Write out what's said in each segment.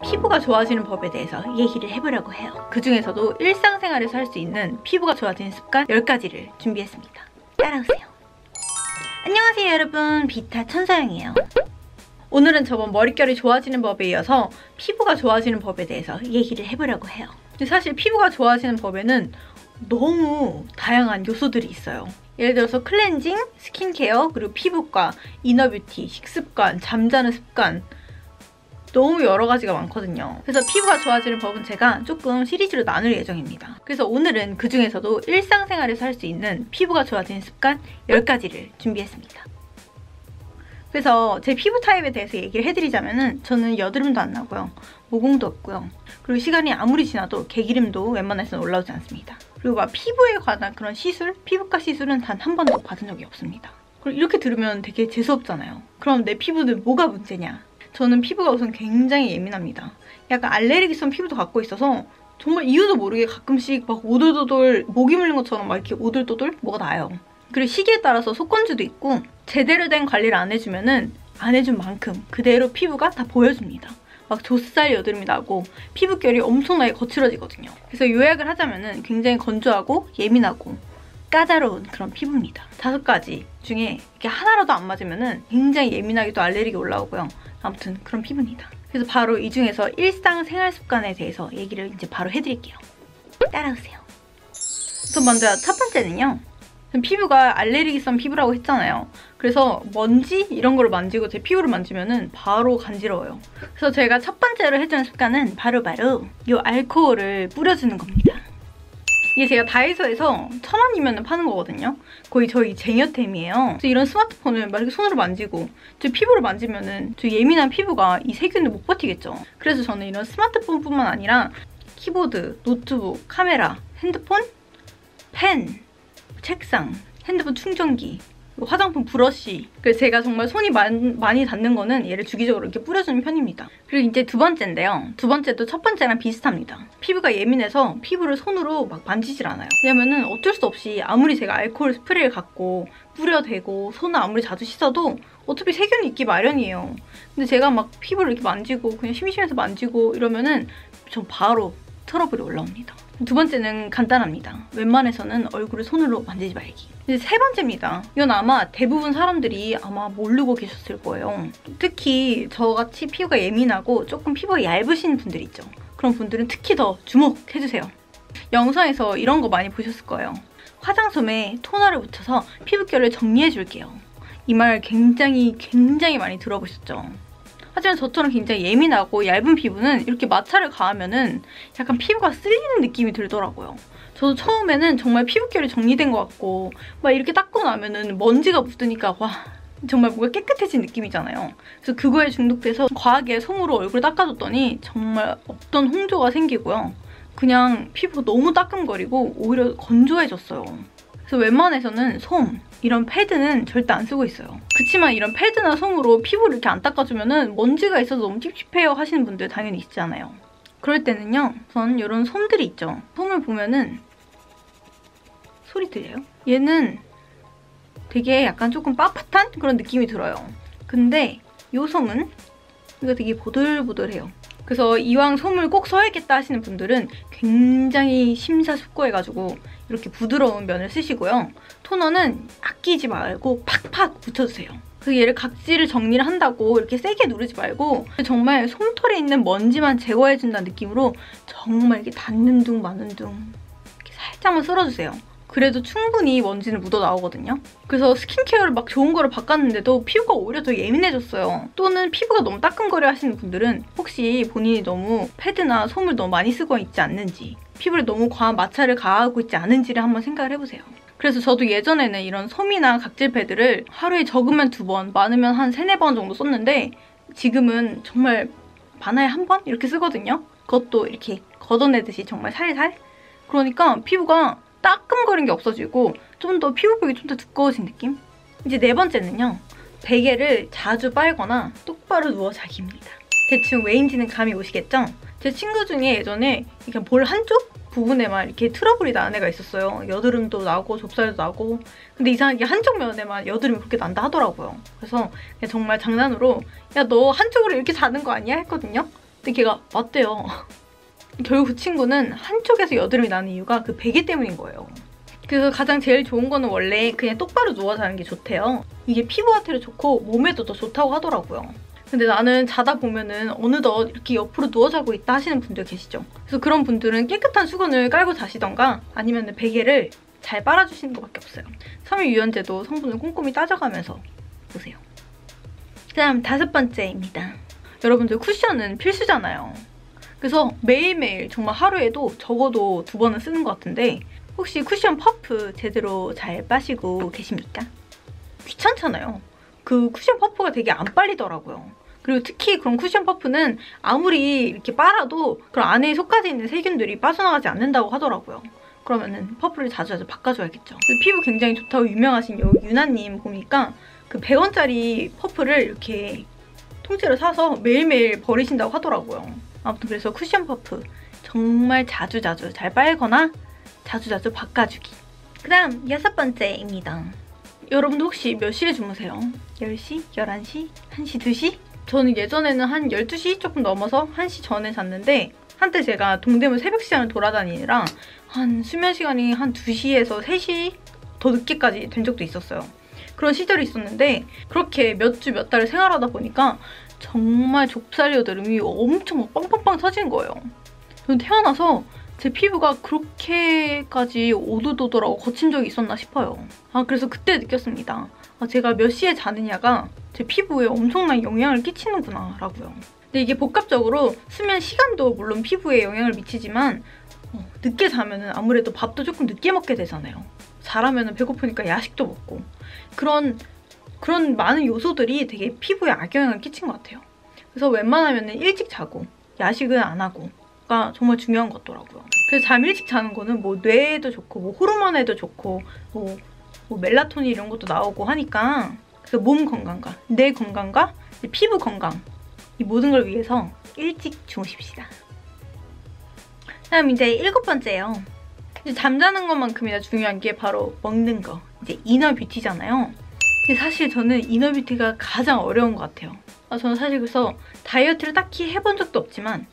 피부가 좋아지는 법에 대해서 얘기를 해보려고 해요. 그 중에서도 일상생활에서 할 수 있는 피부가 좋아지는 습관 10가지를 준비했습니다. 따라오세요. 안녕하세요 여러분, 비타 천서영이에요. 오늘은 저번 머릿결이 좋아지는 법에 이어서 피부가 좋아지는 법에 대해서 얘기를 해보려고 해요. 근데 사실 피부가 좋아지는 법에는 너무 다양한 요소들이 있어요. 예를 들어서 클렌징, 스킨케어, 그리고 피부과, 이너뷰티, 식습관, 잠자는 습관, 너무 여러 가지가 많거든요. 그래서 피부가 좋아지는 법은 제가 조금 시리즈로 나눌 예정입니다. 그래서 오늘은 그 중에서도 일상생활에서 할 수 있는 피부가 좋아지는 습관 10가지를 준비했습니다. 그래서 제 피부 타입에 대해서 얘기를 해드리자면은 저는 여드름도 안 나고요. 모공도 없고요. 그리고 시간이 아무리 지나도 개기름도 웬만해서는 올라오지 않습니다. 그리고 막 피부에 관한 그런 시술, 피부과 시술은 단 한 번도 받은 적이 없습니다. 그리고 이렇게 들으면 되게 재수없잖아요. 그럼 내 피부는 뭐가 문제냐? 저는 피부가 우선 굉장히 예민합니다. 약간 알레르기성 피부도 갖고 있어서 정말 이유도 모르게 가끔씩 막 오돌도돌 모기 물린 것처럼 막 이렇게 오돌도돌 뭐가 나요. 그리고 시기에 따라서 속건조도 있고 제대로 된 관리를 안 해주면은 안 해준 만큼 그대로 피부가 다 보여줍니다. 막 좁쌀 여드름이 나고 피부결이 엄청나게 거칠어지거든요. 그래서 요약을 하자면은 굉장히 건조하고 예민하고 까다로운 그런 피부입니다. 5가지 중에 이렇게 하나라도 안 맞으면은 굉장히 예민하게 또 알레르기 올라오고요. 아무튼 그런 피부입니다. 그래서 바로 이 중에서 일상생활 습관에 대해서 얘기를 이제 바로 해드릴게요. 따라오세요. 우선 먼저 첫 번째는요. 피부가 알레르기성 피부라고 했잖아요. 그래서 먼지 이런 걸 만지고 제 피부를 만지면은 바로 간지러워요. 그래서 제가 첫 번째로 해주는 습관은 바로 이 알코올을 뿌려주는 겁니다. 이게 제가 다이소에서 1,000원이면 파는 거거든요. 거의 저희 쟁여템이에요. 그래서 이런 스마트폰을 막 이렇게 손으로 만지고 제 피부를 만지면은 저 예민한 피부가 이 세균을 못 버티겠죠. 그래서 저는 이런 스마트폰뿐만 아니라 키보드, 노트북, 카메라, 핸드폰, 펜, 책상, 핸드폰 충전기, 화장품 브러쉬, 그래서 제가 정말 손이 많이 닿는 거는 얘를 주기적으로 이렇게 뿌려주는 편입니다. 그리고 이제 두 번째인데요. 두 번째도 첫 번째랑 비슷합니다. 피부가 예민해서 피부를 손으로 막 만지질 않아요. 왜냐면은 어쩔 수 없이 아무리 제가 알코올 스프레이를 갖고 뿌려대고 손을 아무리 자주 씻어도 어차피 세균이 있기 마련이에요. 근데 제가 막 피부를 이렇게 만지고 그냥 심심해서 만지고 이러면은 전 바로 트러블이 올라옵니다. 두 번째는 간단합니다. 웬만해서는 얼굴을 손으로 만지지 말기. 이제 세 번째입니다. 이건 아마 대부분 사람들이 아마 모르고 계셨을 거예요. 특히 저같이 피부가 예민하고 조금 피부가 얇으신 분들 있죠. 그런 분들은 특히 더 주목해주세요. 영상에서 이런 거 많이 보셨을 거예요. 화장솜에 토너를 묻혀서 피부결을 정리해줄게요. 이 말 굉장히 많이 들어보셨죠? 하지만 저처럼 굉장히 예민하고 얇은 피부는 이렇게 마찰을 가하면은 약간 피부가 쓸리는 느낌이 들더라고요. 저도 처음에는 정말 피부결이 정리된 것 같고 막 이렇게 닦고 나면은 먼지가 묻으니까 와 정말 뭔가 깨끗해진 느낌이잖아요. 그래서 그거에 중독돼서 과하게 솜으로 얼굴 닦아줬더니 정말 없던 홍조가 생기고요. 그냥 피부가 너무 따끔거리고 오히려 건조해졌어요. 그래서 웬만해서는 솜, 이런 패드는 절대 안 쓰고 있어요. 그치만 이런 패드나 솜으로 피부를 이렇게 안 닦아주면은 먼지가 있어서 너무 찝찝해요 하시는 분들 당연히 있잖아요. 그럴 때는요, 전 이런 솜들이 있죠. 솜을 보면은 소리 들려요? 얘는 되게 약간 조금 빳빳한 그런 느낌이 들어요. 근데 이 솜은 이거 되게 보들보들해요. 그래서 이왕 솜을 꼭 써야겠다 하시는 분들은 굉장히 심사숙고해가지고 이렇게 부드러운 면을 쓰시고요. 토너는 아끼지 말고 팍팍 붙여주세요. 그래서 얘를 각질을 정리를 한다고 이렇게 세게 누르지 말고 정말 솜털에 있는 먼지만 제거해준다는 느낌으로 정말 이렇게 닿는 둥 마는 둥 이렇게 살짝만 쓸어주세요. 그래도 충분히 먼지는 묻어 나오거든요. 그래서 스킨케어를 막 좋은 거를 바꿨는데도 피부가 오히려 더 예민해졌어요. 또는 피부가 너무 따끔거려 하시는 분들은 혹시 본인이 너무 패드나 솜을 너무 많이 쓰고 있지 않는지, 피부에 너무 과한 마찰을 가하고 있지 않은지를 한번 생각을 해보세요. 그래서 저도 예전에는 이런 솜이나 각질 패드를 하루에 적으면 2번, 많으면 한 3, 4번 정도 썼는데 지금은 정말 많아야 1번? 이렇게 쓰거든요. 그것도 이렇게 걷어내듯이 정말 살살. 그러니까 피부가 따끔거린 게 없어지고 좀 더 피부벽이 좀 더 두꺼워진 느낌? 이제 네 번째는요. 베개를 자주 빨거나 똑바로 누워 자기입니다. 대충 왜인지는 감이 오시겠죠? 제 친구 중에 예전에 그냥 볼 한쪽 부분에만 이렇게 트러블이 나는 애가 있었어요. 여드름도 나고 좁쌀도 나고. 근데 이상하게 한쪽 면에만 여드름이 그렇게 난다 하더라고요. 그래서 그냥 정말 장난으로 야 너 한쪽으로 이렇게 자는 거 아니야? 했거든요. 근데 걔가 맞대요. 결국 그 친구는 한쪽에서 여드름이 나는 이유가 그 베개 때문인 거예요. 그래서 가장 제일 좋은 거는 원래 그냥 똑바로 누워 자는 게 좋대요. 이게 피부한테도 좋고 몸에도 더 좋다고 하더라고요. 근데 나는 자다 보면은 어느덧 이렇게 옆으로 누워 자고 있다 하시는 분들 계시죠. 그래서 그런 분들은 깨끗한 수건을 깔고 자시던가 아니면 베개를 잘 빨아주시는 것밖에 없어요. 섬유유연제도 성분을 꼼꼼히 따져가면서 보세요. 그다음 5번째입니다. 여러분들 쿠션은 필수잖아요. 그래서 매일매일 정말 하루에도 적어도 2번은 쓰는 것 같은데 혹시 쿠션 퍼프 제대로 잘 빠시고 계십니까? 귀찮잖아요. 그 쿠션 퍼프가 되게 안 빨리더라고요. 그리고 특히 그런 쿠션 퍼프는 아무리 이렇게 빨아도 그런 안에 속까지 있는 세균들이 빠져나가지 않는다고 하더라고요. 그러면은 퍼프를 자주 바꿔줘야겠죠. 피부 굉장히 좋다고 유명하신 유나님 보니까 그 100원짜리 퍼프를 이렇게 통째로 사서 매일매일 버리신다고 하더라고요. 아무튼 그래서 쿠션 퍼프 정말 자주자주 잘 빨거나 자주자주 바꿔주기. 그 다음 6번째입니다. 여러분도 혹시 몇 시에 주무세요? 10시? 11시? 1시? 2시? 저는 예전에는 한 12시 조금 넘어서 1시 전에 잤는데 한때 제가 동대문 새벽 시장을 돌아다니느라 한 수면 시간이 한 2시에서 3시 더 늦게까지 된 적도 있었어요. 그런 시절이 있었는데 그렇게 몇 주 몇 달을 생활하다 보니까 정말 좁쌀 여드름이 엄청 빵빵빵 터지는 거예요. 저는 태어나서 제 피부가 그렇게까지 오도도도라고 거친 적이 있었나 싶어요. 그래서 그때 느꼈습니다. 제가 몇 시에 자느냐가 제 피부에 엄청난 영향을 끼치는구나 라고요. 근데 이게 복합적으로 수면 시간도 물론 피부에 영향을 미치지만 늦게 자면 아무래도 밥도 조금 늦게 먹게 되잖아요. 잘하면 배고프니까 야식도 먹고 그런 많은 요소들이 되게 피부에 악영향을 끼친 것 같아요. 그래서 웬만하면 일찍 자고 야식은 안 하고가 정말 중요한 것 같더라고요. 그래서 잠 일찍 자는 거는 뭐 뇌에도 좋고 뭐 호르몬에도 좋고 뭐 멜라토닌 이런 것도 나오고 하니까 그래서 몸 건강과 내 건강과 피부 건강 이 모든 걸 위해서 일찍 주무십시다. 다음 이제 7번째예요. 이제 잠자는 것만큼이나 중요한 게 바로 먹는 거. 이제 이너 뷰티잖아요. 근데 사실 저는 이너 뷰티가 가장 어려운 것 같아요. 저는 사실 그래서 다이어트를 딱히 해본 적도 없지만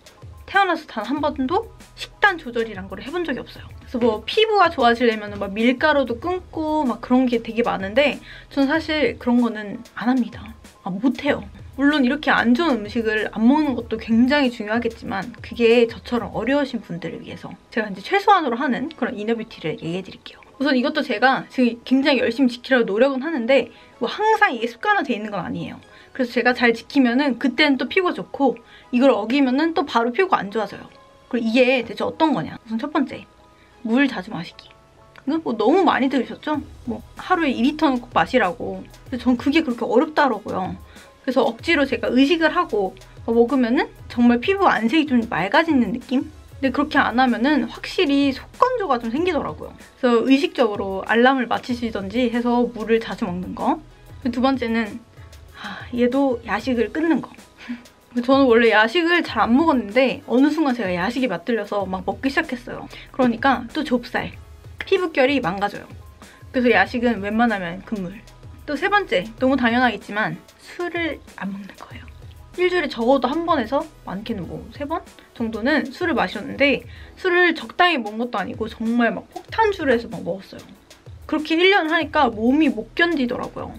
태어나서 단 한 번도 식단 조절이란 걸 해본 적이 없어요. 그래서 뭐 피부가 좋아지려면 막 밀가루도 끊고 막 그런 게 되게 많은데 저는 사실 그런 거는 안 합니다. 못해요. 물론 이렇게 안 좋은 음식을 안 먹는 것도 굉장히 중요하겠지만 그게 저처럼 어려우신 분들을 위해서 제가 이제 최소한으로 하는 그런 이너 뷰티를 얘기해드릴게요. 우선 이것도 제가 지금 굉장히 열심히 지키려고 노력은 하는데 뭐 항상 이게 습관화되어 있는 건 아니에요. 그래서 제가 잘 지키면은 그때는 또 피부가 좋고 이걸 어기면은 또 바로 피부가 안 좋아져요. 그리고 이게 대체 어떤 거냐? 우선 첫 번째, 물 자주 마시기. 이건 뭐 너무 많이 들으셨죠? 뭐 하루에 2리터는 꼭 마시라고. 근데 전 그게 그렇게 어렵더라고요. 그래서 억지로 제가 의식을 하고 먹으면은 정말 피부 안색이 좀 맑아지는 느낌? 근데 그렇게 안 하면은 확실히 속건조가 좀 생기더라고요. 그래서 의식적으로 알람을 맞추시던지 해서 물을 자주 먹는 거. 두 번째는 얘도 야식을 끊는 거. 저는 원래 야식을 잘 안 먹었는데 어느 순간 제가 야식이 맛들려서 막 먹기 시작했어요. 그러니까 또 좁쌀, 피부결이 망가져요. 그래서 야식은 웬만하면 금물. 또 세 번째, 너무 당연하겠지만 술을 안 먹는 거예요. 일주일에 적어도 한 번에서 많게는 뭐 3번 정도는 술을 마셨는데 술을 적당히 먹은 것도 아니고 정말 막 폭탄주를 해서 막 먹었어요. 그렇게 1년 하니까 몸이 못 견디더라고요.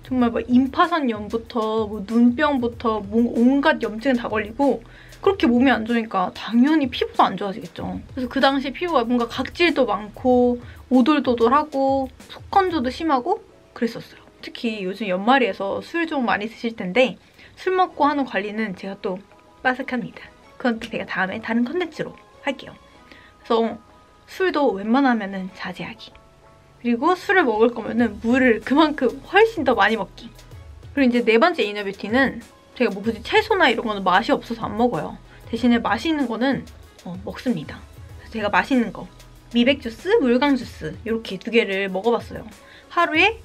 정말 막 임파선염부터 뭐 눈병부터 온갖 염증 다 걸리고 그렇게 몸이 안 좋으니까 당연히 피부도 안 좋아지겠죠. 그래서 그 당시 피부가 뭔가 각질도 많고 오돌도돌하고 속건조도 심하고 그랬었어요. 특히 요즘 연말이라서 술 좀 많이 드실 텐데 술 먹고 하는 관리는 제가 또 빠삭합니다. 그건 또 제가 다음에 다른 컨텐츠로 할게요. 그래서 술도 웬만하면 자제하기. 그리고 술을 먹을 거면은 물을 그만큼 훨씬 더 많이 먹기. 그리고 이제 네 번째 이너 뷰티는 제가 뭐 굳이 채소나 이런 거는 맛이 없어서 안 먹어요. 대신에 맛있는 거는 먹습니다. 그래서 제가 맛있는 거 미백 주스, 물광 주스 이렇게 2개를 먹어봤어요. 하루에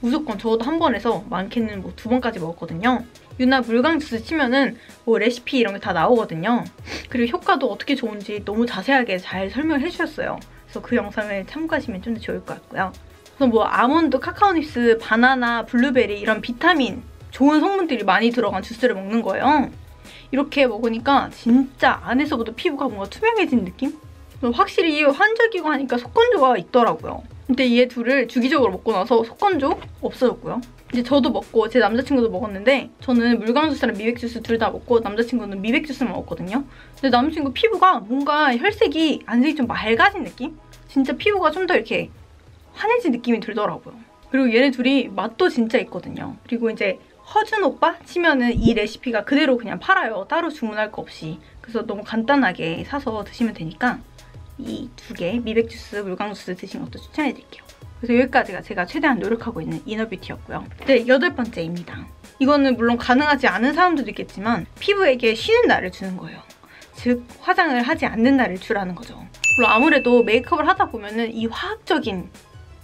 무조건 적어도 한 번에서 많게는 뭐 2번까지 먹었거든요. 유나 물광 주스 치면은 뭐 레시피 이런 게 다 나오거든요. 그리고 효과도 어떻게 좋은지 너무 자세하게 잘 설명을 해주셨어요. 그래서 그 영상을 참고하시면 좀 더 좋을 것 같고요. 그래서 뭐 아몬드, 카카오닙스, 바나나, 블루베리 이런 비타민 좋은 성분들이 많이 들어간 주스를 먹는 거예요. 이렇게 먹으니까 진짜 안에서부터 피부가 뭔가 투명해진 느낌? 확실히 환절기고 하니까 속건조가 있더라고요. 근데 얘 둘을 주기적으로 먹고 나서 속건조 없어졌고요. 이제 저도 먹고 제 남자친구도 먹었는데 저는 물광주스랑 미백주스 둘 다 먹고 남자친구는 미백주스만 먹었거든요. 근데 남자친구 피부가 뭔가 혈색이 안색이 좀 맑아진 느낌? 진짜 피부가 좀 더 이렇게 환해진 느낌이 들더라고요. 그리고 얘네 둘이 맛도 진짜 있거든요. 그리고 이제 허준 오빠 치면은 이 레시피가 그대로 그냥 팔아요. 따로 주문할 거 없이. 그래서 너무 간단하게 사서 드시면 되니까 이 두 개 미백주스, 물광주스 드시는 것도 추천해드릴게요. 그래서 여기까지가 제가 최대한 노력하고 있는 이너뷰티였고요. 네, 8번째입니다. 이거는 물론 가능하지 않은 사람들도 있겠지만 피부에게 쉬는 날을 주는 거예요. 즉 화장을 하지 않는 날을 주라는 거죠. 물론 아무래도 메이크업을 하다 보면은 이 화학적인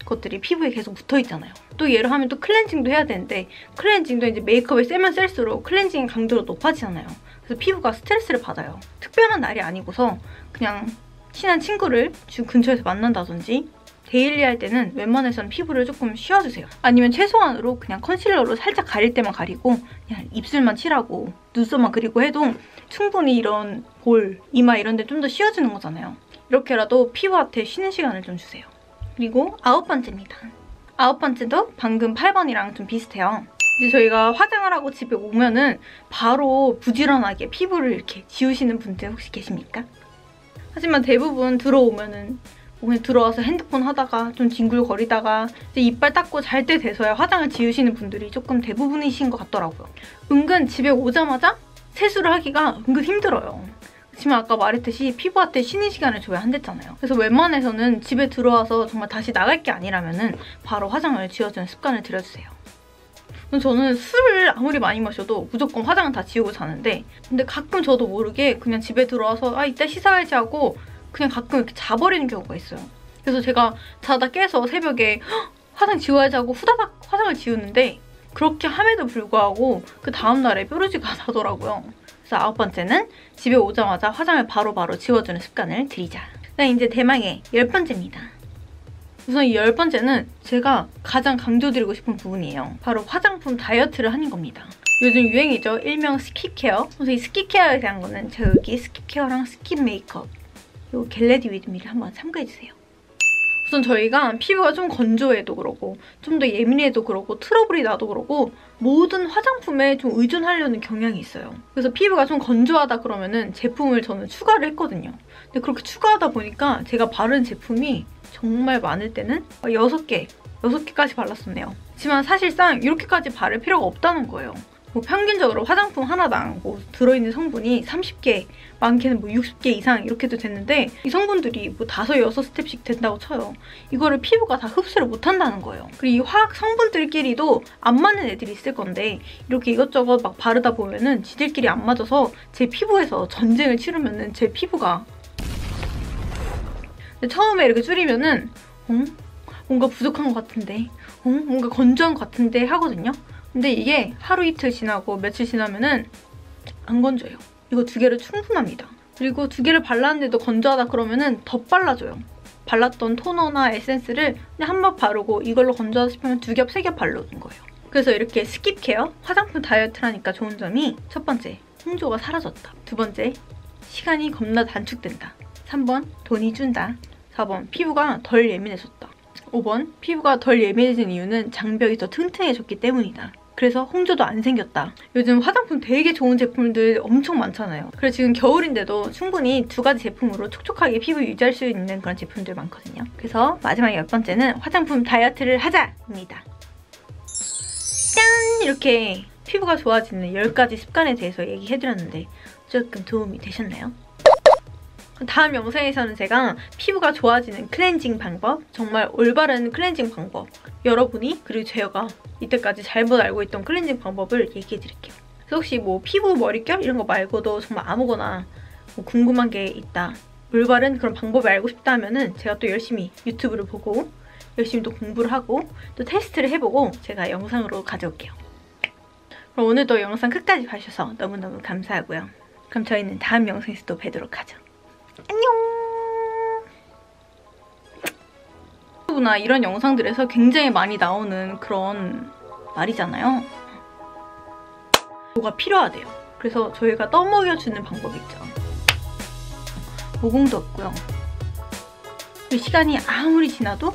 것들이 피부에 계속 붙어있잖아요. 또 얘를 하면 또 클렌징도 해야 되는데 클렌징도 이제 메이크업을 세면 셀수록 클렌징 강도가 높아지잖아요. 그래서 피부가 스트레스를 받아요. 특별한 날이 아니고서 그냥 친한 친구를 집 근처에서 만난다든지 데일리 할 때는 웬만해서는 피부를 조금 쉬어주세요. 아니면 최소한으로 그냥 컨실러로 살짝 가릴 때만 가리고 그냥 입술만 칠하고 눈썹만 그리고 해도 충분히 이런 볼, 이마 이런 데 좀 더 쉬어주는 거잖아요. 이렇게라도 피부한테 쉬는 시간을 좀 주세요. 그리고 9번째입니다. 9번째도 방금 8번이랑 좀 비슷해요. 이제 저희가 화장을 하고 집에 오면은 바로 부지런하게 피부를 이렇게 지우시는 분들 혹시 계십니까? 하지만 대부분 들어오면은 그냥 들어와서 핸드폰 하다가 좀 뒹굴거리다가 이제 이빨 닦고 잘 때 돼서야 화장을 지우시는 분들이 조금 대부분이신 것 같더라고요. 은근 집에 오자마자 세수를 하기가 은근 힘들어요. 그렇지만 아까 말했듯이 피부한테 쉬는 시간을 줘야 한댔잖아요. 그래서 웬만해서는 집에 들어와서 정말 다시 나갈 게 아니라면은 바로 화장을 지워주는 습관을 들여주세요. 저는 술을 아무리 많이 마셔도 무조건 화장은 다 지우고 자는데 근데 가끔 저도 모르게 그냥 집에 들어와서 이따 씻어야지 하고 그냥 가끔 이렇게 자버리는 경우가 있어요. 그래서 제가 자다 깨서 새벽에 화장 지워야지 하고 후다닥 화장을 지우는데 그렇게 함에도 불구하고 그 다음날에 뾰루지가 나더라고요. 그래서 9번째는 집에 오자마자 화장을 바로바로 지워주는 습관을 들이자. 네, 이제 대망의 10번째입니다. 우선 이 10번째는 제가 가장 강조드리고 싶은 부분이에요. 바로 화장품 다이어트를 하는 겁니다. 요즘 유행이죠. 일명 스킨케어. 그래서 이 스킨케어에 대한 거는 제가 여기 스킨케어랑 스킨 메이크업 요 겟레디 위드 미를 한번 참고해주세요. 우선 저희가 피부가 좀 건조해도 그러고 좀 더 예민해도 그러고 트러블이 나도 그러고 모든 화장품에 좀 의존하려는 경향이 있어요. 그래서 피부가 좀 건조하다 그러면은 제품을 저는 추가를 했거든요. 근데 그렇게 추가하다 보니까 제가 바른 제품이 정말 많을 때는 6개까지 발랐었네요. 하지만 사실상 이렇게까지 바를 필요가 없다는 거예요. 뭐 평균적으로 화장품 하나당 뭐 들어있는 성분이 30개, 많게는 뭐 60개 이상 이렇게도 됐는데 이 성분들이 뭐 5, 6스텝씩 된다고 쳐요. 이거를 피부가 다 흡수를 못한다는 거예요. 그리고 이 화학 성분들끼리도 안 맞는 애들이 있을 건데 이렇게 이것저것 막 바르다 보면은 지들끼리 안 맞아서 제 피부에서 전쟁을 치르면은 제 피부가 처음에 이렇게 줄이면은 뭔가 부족한 것 같은데 뭔가 건조한 것 같은데 하거든요. 근데 이게 하루 이틀 지나고 며칠 지나면은 안 건조해요. 이거 2개로 충분합니다. 그리고 2개를 발랐는데도 건조하다 그러면은 더 발라줘요. 발랐던 토너나 에센스를 그냥 한 번 바르고 이걸로 건조하다 싶으면 2겹, 3겹 바르는 거예요. 그래서 이렇게 스킨케어, 화장품 다이어트를 하니까 좋은 점이 첫 번째, 홍조가 사라졌다. 2번째, 시간이 겁나 단축된다. 3번, 돈이 준다. 4번, 피부가 덜 예민해졌다. 5번, 피부가 덜 예민해진 이유는 장벽이 더 튼튼해졌기 때문이다. 그래서 홍조도 안 생겼다. 요즘 화장품 되게 좋은 제품들 엄청 많잖아요. 그래서 지금 겨울인데도 충분히 2가지 제품으로 촉촉하게 피부 유지할 수 있는 그런 제품들 많거든요. 그래서 마지막 10번째는 화장품 다이어트를 하자입니다. 짠! 이렇게 피부가 좋아지는 10가지 습관에 대해서 얘기해드렸는데 조금 도움이 되셨나요? 다음 영상에서는 제가 피부가 좋아지는 클렌징 방법, 정말 올바른 클렌징 방법, 여러분이 그리고 제가 이때까지 잘못 알고 있던 클렌징 방법을 얘기해드릴게요. 그래서 혹시 뭐 피부, 머릿결 이런 거 말고도 정말 아무거나 뭐 궁금한 게 있다, 올바른 그런 방법을 알고 싶다 하면은 제가 또 열심히 유튜브를 보고 열심히 또 공부를 하고 또 테스트를 해보고 제가 영상으로 가져올게요. 그럼 오늘도 영상 끝까지 봐주셔서 너무너무 감사하고요. 그럼 저희는 다음 영상에서 또 뵈도록 하죠. 안녕! 유튜브나 이런 영상들에서 굉장히 많이 나오는 그런 말이잖아요. 뭐가 필요하대요. 그래서 저희가 떠먹여주는 방법이 있죠. 모공도 없고요. 그리고 시간이 아무리 지나도